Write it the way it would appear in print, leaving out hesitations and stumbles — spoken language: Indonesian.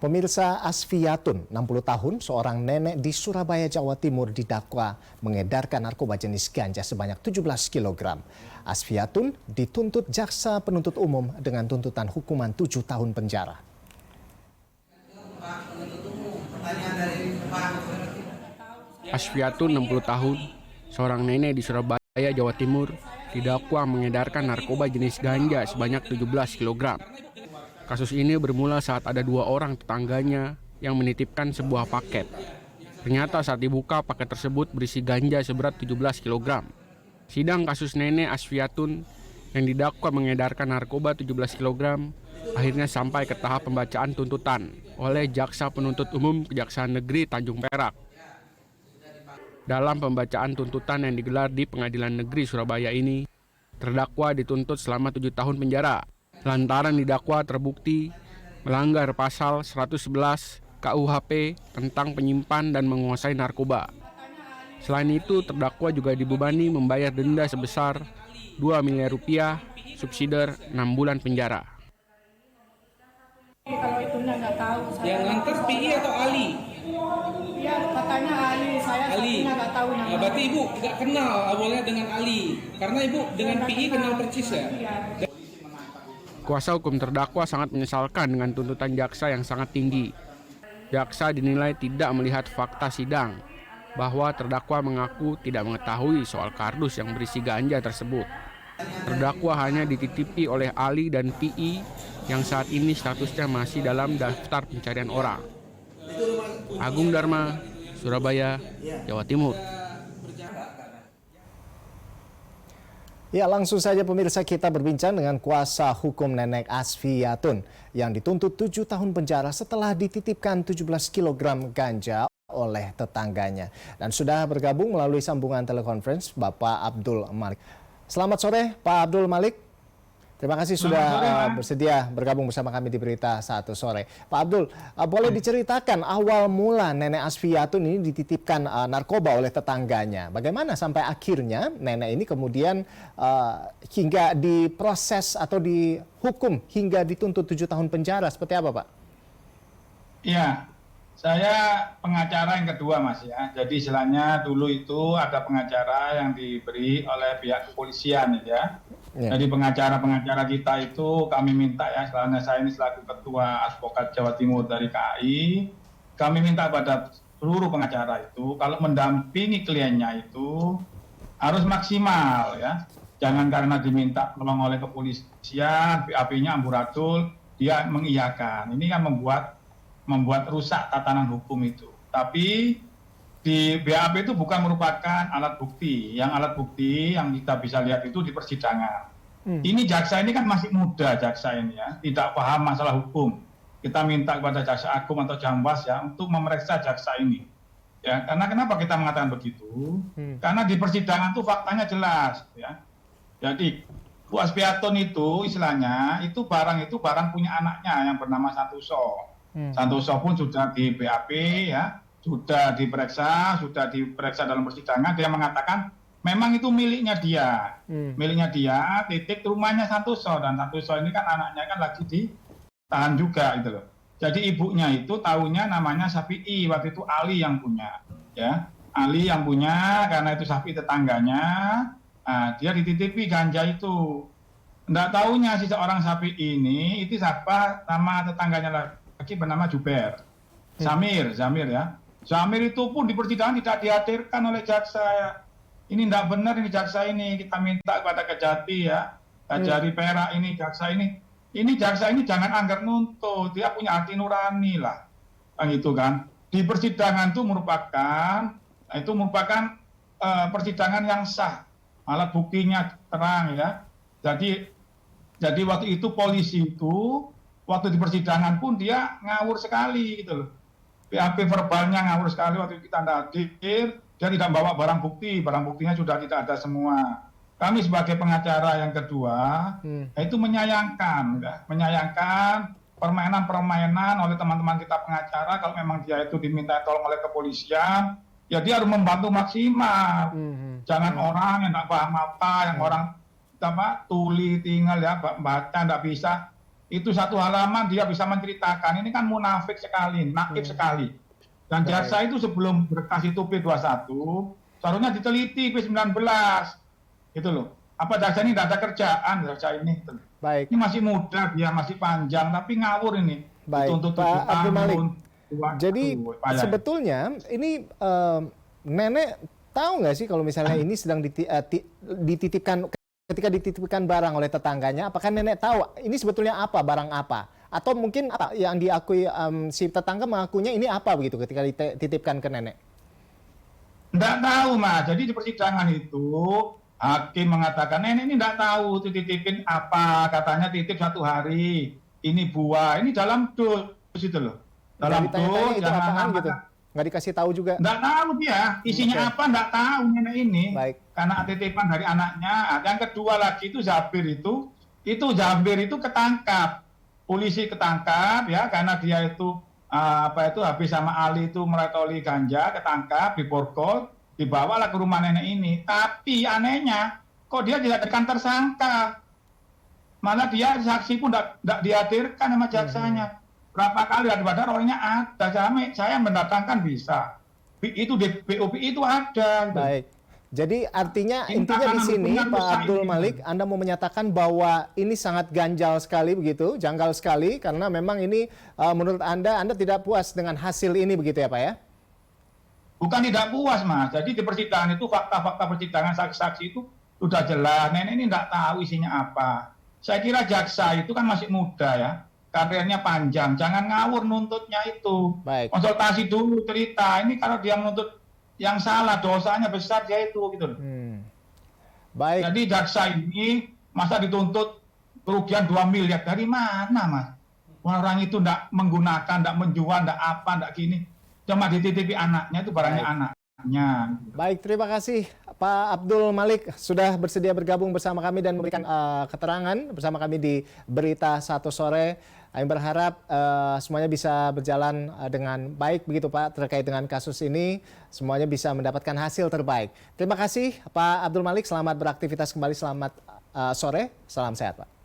Pemirsa, Asfiatun, 60 tahun, seorang nenek di Surabaya, Jawa Timur didakwa mengedarkan narkoba jenis ganja sebanyak 17 kg. Asfiatun dituntut jaksa penuntut umum dengan tuntutan hukuman 7 tahun penjara. Asfiatun, 60 tahun, seorang nenek di Surabaya, Jawa Timur, didakwa mengedarkan narkoba jenis ganja sebanyak 17 kg. Kasus ini bermula saat ada dua orang tetangganya yang menitipkan sebuah paket. Ternyata saat dibuka, paket tersebut berisi ganja seberat 17 kg. Sidang kasus nenek Asfiatun yang didakwa mengedarkan narkoba 17 kg akhirnya sampai ke tahap pembacaan tuntutan oleh Jaksa Penuntut Umum Kejaksaan Negeri Tanjung Perak. Dalam pembacaan tuntutan yang digelar di Pengadilan Negeri Surabaya ini, terdakwa dituntut selama 7 tahun penjara lantaran didakwa terbukti melanggar pasal 111 KUHP tentang penyimpan dan menguasai narkoba. Selain itu, terdakwa juga dibebani membayar denda sebesar 2 miliar rupiah, subsidiar 6 bulan penjara. Kalau itu nggak tahu. Yang nganter PI atau Ali? Iya, katanya Ali. Saya Ali. nggak tahu namanya. Berarti ibu nggak kenal awalnya dengan Ali, karena ibu dengan PI kenal persis ya? Iya. Kuasa hukum terdakwa sangat menyesalkan dengan tuntutan jaksa yang sangat tinggi. Jaksa dinilai tidak melihat fakta sidang bahwa terdakwa mengaku tidak mengetahui soal kardus yang berisi ganja tersebut. Terdakwa hanya dititipi oleh Ali dan PI yang saat ini statusnya masih dalam daftar pencarian orang. Agung Dharma, Surabaya, Jawa Timur. Ya, langsung saja pemirsa kita berbincang dengan kuasa hukum nenek Asfiatun yang dituntut 7 tahun penjara setelah dititipkan 17 kg ganja oleh tetangganya. Dan sudah bergabung melalui sambungan telekonferensi Bapak Abdul Malik. Selamat sore Pak Abdul Malik. Terima kasih sudah bersedia bergabung bersama kami di Berita 1 Sore. Pak Abdul, boleh diceritakan awal mula nenek Asfiatun ini dititipkan narkoba oleh tetangganya. Bagaimana sampai akhirnya nenek ini kemudian hingga diproses atau dihukum hingga dituntut 7 tahun penjara. Seperti apa, Pak? Iya, saya pengacara yang kedua, Mas ya. Jadi istilahnya dulu itu ada pengacara yang diberi oleh pihak kepolisian ya. Jadi pengacara-pengacara kita itu kami minta ya, istilahnya saya ini selaku Ketua Advokat Jawa Timur dari KAI, kami minta pada seluruh pengacara itu kalau mendampingi kliennya itu harus maksimal ya. Jangan karena diminta tolong oleh kepolisian, BAP-nya amburadul, dia mengiyakan. Ini kan membuat rusak tatanan hukum itu. Tapi di BAP itu bukan merupakan alat bukti. Yang alat bukti yang kita bisa lihat itu di persidangan. Ini jaksa ini kan masih muda, jaksa ini ya, tidak paham masalah hukum. Kita minta kepada jaksa agung atau jambas ya untuk memeriksa jaksa ini. Ya, karena kenapa kita mengatakan begitu? Karena di persidangan itu faktanya jelas ya. Jadi Bu Asfiatun itu istilahnya itu barang punya anaknya yang bernama Santoso. Santoso pun sudah di BAP ya. Sudah diperiksa dalam persidangan, dia mengatakan memang itu miliknya dia. Miliknya dia, titik rumahnya Santoso, dan Santoso ini kan anaknya kan lagi ditahan juga gitu loh. Jadi ibunya itu tahunya namanya Safi'i, waktu itu Ali yang punya. Ya, Ali yang punya karena itu Safi'i tetangganya, dia dititipi ganja itu. Nggak tahunya si seorang Safi'i ini, itu siapa nama tetangganya lagi bernama Juber. Zamir ya. Zamir itu pun di persidangan tidak dihadirkan oleh jaksa ya. Ini tidak benar ini jaksa ini, kita minta kepada Kejati ya, Kejari Perak ini jaksa ini jaksa ini jangan anggar nuntut, dia punya hati nurani lah, kan gitu kan. Di persidangan itu merupakan persidangan yang sah, alat buktinya terang ya. Jadi waktu itu polisi itu waktu di persidangan pun dia ngawur sekali gitu loh. BAP verbalnya ngawur sekali waktu kita tidak hadir, dia tidak bawa barang buktinya sudah tidak ada semua. Kami sebagai pengacara yang kedua, itu menyayangkan permainan oleh teman-teman kita pengacara, kalau memang dia itu diminta tolong oleh kepolisian, ya dia harus membantu maksimal. Jangan orang yang tidak paham apa, yang orang tuli tinggal ya, baca tidak bisa, itu satu halaman dia bisa menceritakan. Ini kan munafik sekali, naif sekali. Dan jaksa itu sebelum berkas itu P21, seharusnya diteliti P19. Gitu loh. Apa jaksa ini tidak ada kerjaan, jaksa ini. Gitu. Baik. Ini masih muda, dia masih panjang, tapi ngawur ini. Baik, Dituntut Pak 7 Abdul Malik. tahun. Jadi Payah. sebetulnya ini nenek tahu nggak sih kalau misalnya ini sedang dititipkan, ketika dititipkan barang oleh tetangganya, apakah nenek tahu ini sebetulnya apa, barang apa? Atau mungkin apa yang diakui si tetangga mengakunya ini apa begitu ketika dititipkan ke nenek? Nggak tahu, Mas. Jadi di persidangan itu hakim mengatakan nenek ini nggak tahu titipin apa, katanya titip 1 hari. Ini buah, ini dalam dus itu loh. Dalam dus, itu apaan gitu? Nggak dikasih tahu juga? Nggak tahu dia, isinya apa nggak tahu nenek ini. Baik. Karena titipan dari anaknya. Yang kedua lagi itu Zabir Zabir itu ketangkap. Polisi ketangkap ya, karena dia itu habis sama Ali itu meretoli ganja, ketangkap, diborgol, dibawalah ke rumah nenek ini. Tapi anehnya, kok dia tidak dijadikan tersangka? Malah dia saksi pun tidak dihadirkan sama jaksanya. Berapa kali daripada orangnya ada, saya mendatangkan bisa. Itu di BOP itu ada. Baik. Jadi artinya intinya di sini Pak Abdul Malik, Anda mau menyatakan bahwa ini sangat ganjal sekali begitu, janggal sekali karena memang ini menurut Anda tidak puas dengan hasil ini begitu ya Pak ya? Bukan tidak puas, Mas. Jadi di persidangan itu fakta-fakta persidangan saksi-saksi itu sudah jelas. Nenek ini tidak tahu isinya apa. Saya kira jaksa itu kan masih muda ya, karirnya panjang. Jangan ngawur nuntutnya itu. Baik. Konsultasi dulu cerita. Ini kalau dia menuntut yang salah, dosanya besar dia itu gitu. Baik. Jadi jaksa ini masa dituntut kerugian 2 miliar dari mana, Mas? Orang itu tidak menggunakan, tidak menjual, tidak apa, tidak gini. Cuma dititipi anaknya, itu barangnya anaknya. Baik, terima kasih Pak Abdul Malik sudah bersedia bergabung bersama kami dan memberikan keterangan bersama kami di Berita 1 Sore. Kami berharap semuanya bisa berjalan dengan baik begitu Pak terkait dengan kasus ini. Semuanya bisa mendapatkan hasil terbaik. Terima kasih Pak Abdul Malik, selamat beraktivitas kembali, selamat sore, salam sehat Pak.